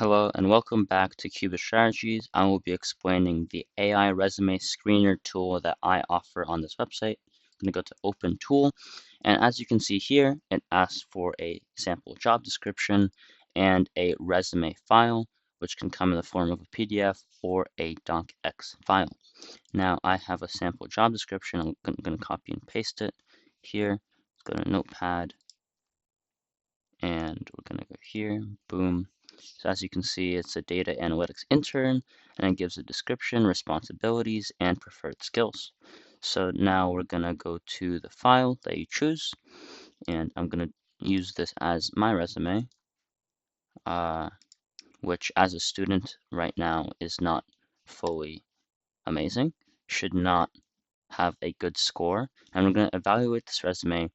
Hello and welcome back to Qubit Strategies. I will be explaining the AI resume screener tool that I offer on this website. I'm going to go to Open Tool, and as you can see here, it asks for a sample job description and a resume file, which can come in the form of a PDF or a DOCX file. Now I have a sample job description. I'm going to copy and paste it here. Let's go to Notepad, and we're going to go here, boom. So as you can see, it's a data analytics intern, and it gives a description, responsibilities, and preferred skills. So now we're gonna go to the file that you choose, and I'm gonna use this as my resume, which as a student right now is not fully amazing, should not have a good score, and we're gonna evaluate this resume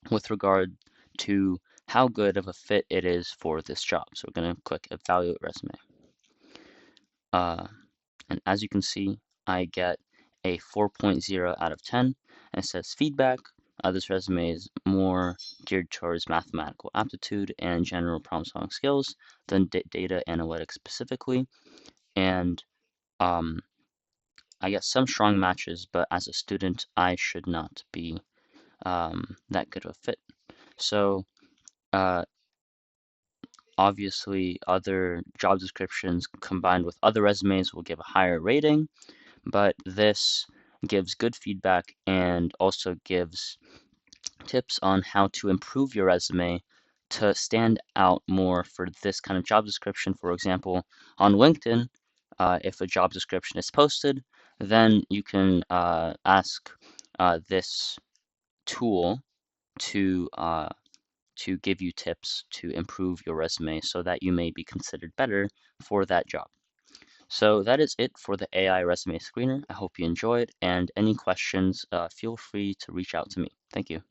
with regard to how good of a fit it is for this job. So we're going to click Evaluate Resume. And as you can see, I get a 4.0 out of 10. And it says feedback. This resume is more geared towards mathematical aptitude and general problem-solving skills than data analytics specifically. And I get some strong matches, but as a student, I should not be that good of a fit. So obviously, other job descriptions combined with other resumes will give a higher rating, but this gives good feedback and also gives tips on how to improve your resume to stand out more for this kind of job description. For example, on LinkedIn, if a job description is posted, then you can ask this tool to give you tips to improve your resume so that you may be considered better for that job. So that is it for the AI resume screener. I hope you enjoyed, and any questions, feel free to reach out to me. Thank you.